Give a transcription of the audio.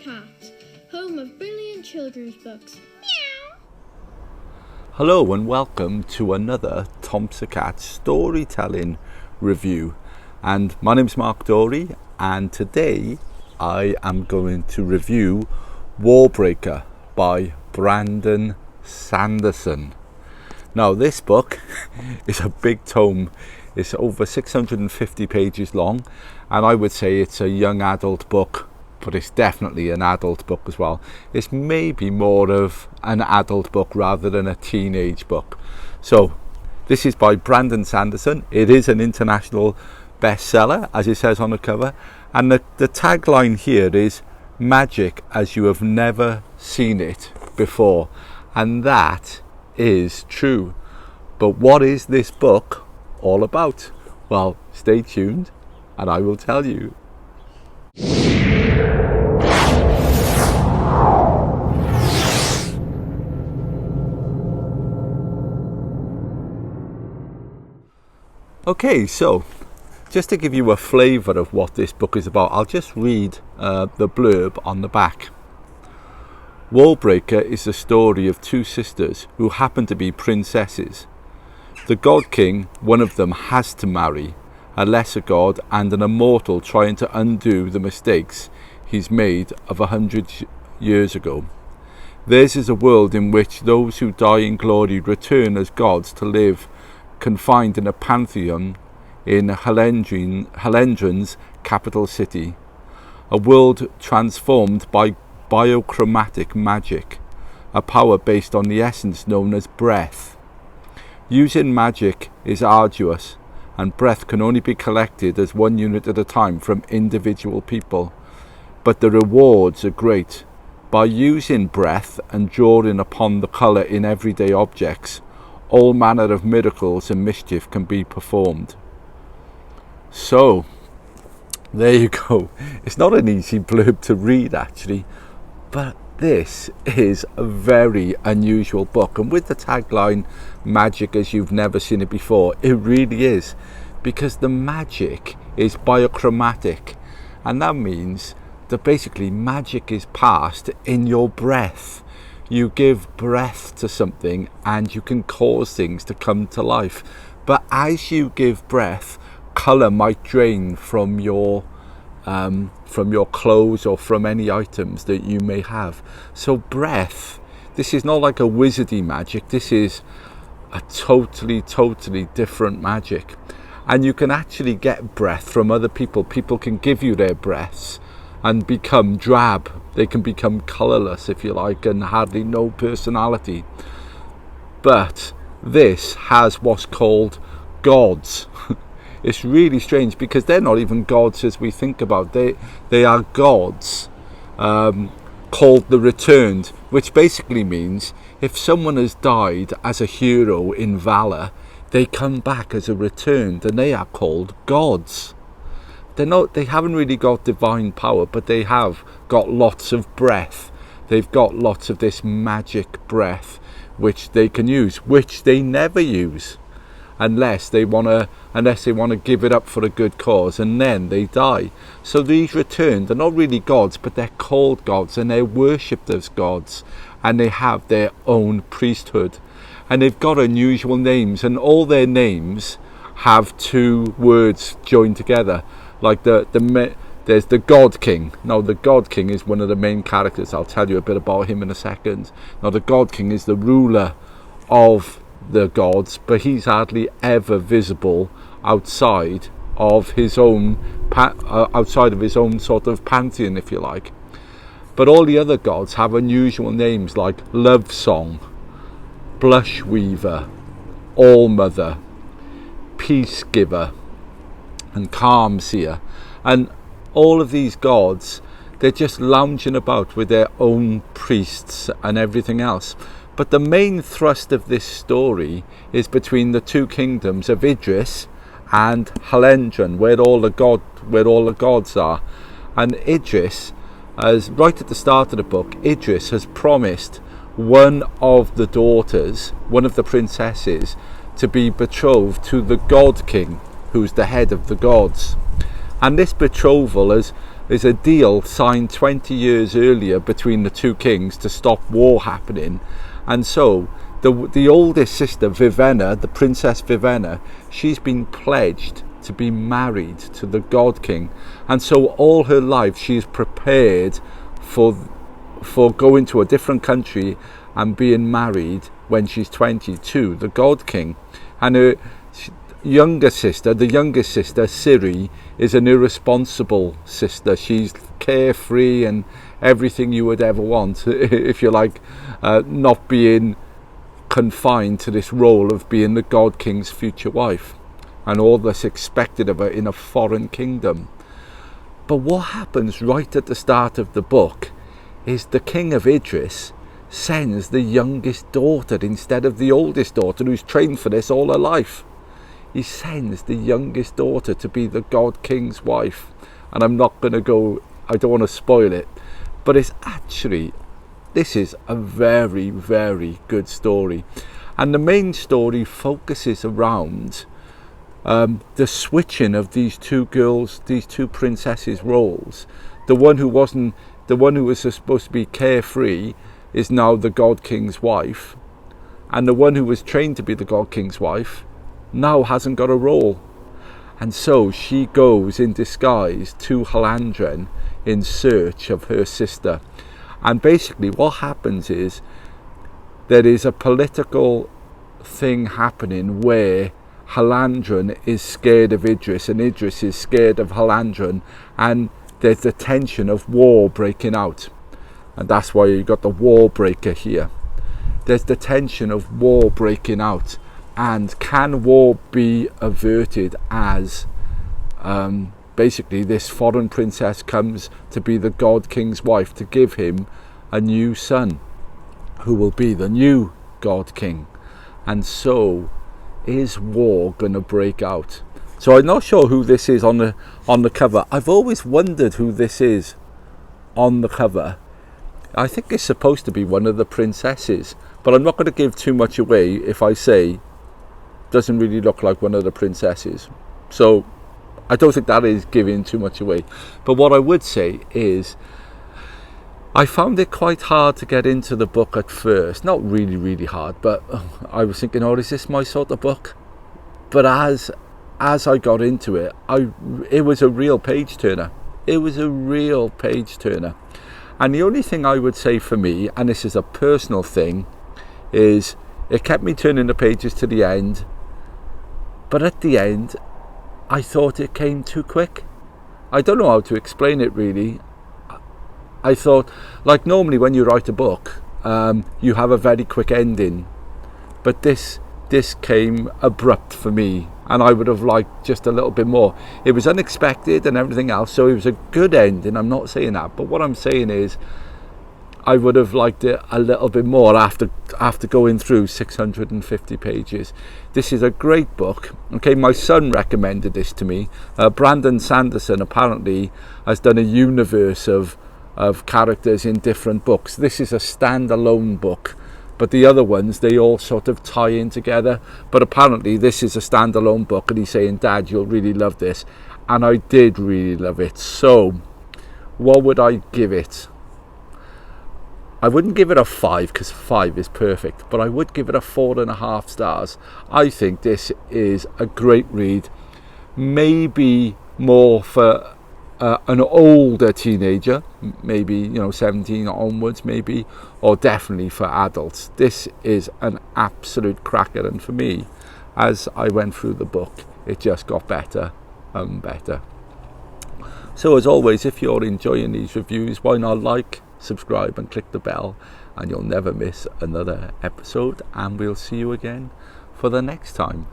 Cat, home of brilliant children's books. Meow. Hello and welcome to another Tomser Cat Storytelling review. And my name's Mark Dorey, and today I am going to review Warbreaker by Brandon Sanderson. Now this book is a big tome. It's over 650 pages long, and I would say it's a young adult book, but it's definitely an adult book as well. It's maybe more of an adult book rather than a teenage book. So this is by Brandon Sanderson. It is an international bestseller, as it says on the cover, and the tagline here is magic as you have never seen it before, and that is true. But what is this book all about? Well, stay tuned and I will tell you. Okay, so just to give you a flavour of what this book is about, I'll just read the blurb on the back. Warbreaker is the story of two sisters who happen to be princesses. The God King, one of them, has to marry a lesser god and an immortal trying to undo the mistakes he's made of 100 years ago. Theirs is a world in which those who die in glory return as gods to live confined in a pantheon in Helendron's capital city. A world transformed by biochromatic magic, a power based on the essence known as breath. Using magic is arduous, and breath can only be collected as one unit at a time from individual people. But the rewards are great. By using breath and drawing upon the colour in everyday objects, all manner of miracles and mischief can be performed. So, there you go. It's not an easy blurb to read actually, but this is a very unusual book, and with the tagline magic as you've never seen it before, it really is, because the magic is biochromatic, and that means that basically magic is passed in your breath. You give breath to something and you can cause things to come to life, but as you give breath, colour might drain from your clothes or from any items that you may have. So breath, this is not like a wizardy magic, this is a totally different magic. And you can actually get breath from other people. People can give you their breaths and become drab. They can become colourless, if you like, and hardly no personality. But this has what's called gods. It's really strange because they're not even gods as we think about. They are gods called the returned, which basically means if someone has died as a hero in valour, they come back as a returned, and they are called gods. They haven't really got divine power, but they have got lots of breath. They've got lots of this magic breath which they can use, which they never use unless they want to give it up for a good cause, and then they die. So these returned are not really gods, but they're called gods, and they're worshipped as gods, and they have their own priesthood, and they've got unusual names, and all their names have two words joined together. Like there's the God King. Now the God King is one of the main characters. I'll tell you a bit about him in a second. Now the God King is the ruler of the gods, but he's hardly ever visible outside of his own sort of pantheon, if you like. But all the other gods have unusual names like Love Song, Blush Weaver, All Mother, Peace Giver, and Calm Seer. And all of these gods, they're just lounging about with their own priests and everything else. But the main thrust of this story is between the two kingdoms of Idris and Helendron, where all the gods are. And Idris, as right at the start of the book, Idris has promised one of the daughters, one of the princesses, to be betrothed to the God King, who's the head of the gods. And this betrothal is a deal signed 20 years earlier between the two kings to stop war happening. And so the oldest sister, Vivenna, the Princess Vivenna, she's been pledged to be married to the God King. And so all her life she's prepared for going to a different country and being married when she's 20 to the God King. And her youngest sister, Ciri, is an irresponsible sister. She's carefree and everything you would ever want, if you like, not being confined to this role of being the God King's future wife and all that's expected of her in a foreign kingdom. But what happens right at the start of the book is the King of Idris sends the youngest daughter instead of the oldest daughter, who's trained for this all her life. He sends the youngest daughter to be the God King's wife. And I'm not going to go, I don't want to spoil it, but this is a very, very good story. And the main story focuses around the switching of these two girls, these two princesses' roles. The one who was supposed to be carefree is now the God King's wife, and the one who was trained to be the God King's wife now hasn't got a role. And so she goes in disguise to Halandren in search of her sister. And basically what happens is there is a political thing happening where Halandren is scared of Idris and Idris is scared of Halandren, and there's the tension of war breaking out. And that's why you got the Warbreaker here. There's the tension of war breaking out. And can war be averted as basically this foreign princess comes to be the God King's wife to give him a new son who will be the new God King? And so is war going to break out? So I'm not sure who this is on the cover. I've always wondered who this is on the cover. I think it's supposed to be one of the princesses, but I'm not going to give too much away if I say doesn't really look like one of the princesses. So I don't think that is giving too much away. But what I would say is I found it quite hard to get into the book at first. Not really, really hard, but I was thinking, oh, is this my sort of book? But as I got into it, it was a real page turner. It was a real page turner. And the only thing I would say for me, and this is a personal thing, is it kept me turning the pages to the end. But at the end, I thought it came too quick. I don't know how to explain it really. I thought, like normally when you write a book, you have a very quick ending. But this came abrupt for me, and I would have liked just a little bit more. It was unexpected and everything else, so it was a good ending. I'm not saying that, but what I'm saying is I would have liked it a little bit more after going through 650 pages. This is a great book. Okay, my son recommended this to me. Brandon Sanderson apparently has done a universe of characters in different books. This is a standalone book, but the other ones, they all sort of tie in together. But apparently this is a standalone book, and he's saying, Dad, you'll really love this. And I did really love it. So what would I give it? I wouldn't give it a 5 because 5 is perfect, but I would give it a 4.5 stars. I think this is a great read, maybe more for an older teenager, maybe 17 onwards, maybe, or definitely for adults. This is an absolute cracker, and for me, as I went through the book, it just got better and better. So as always, if you're enjoying these reviews, why not like, subscribe and click the bell, and you'll never miss another episode, and we'll see you again for the next time.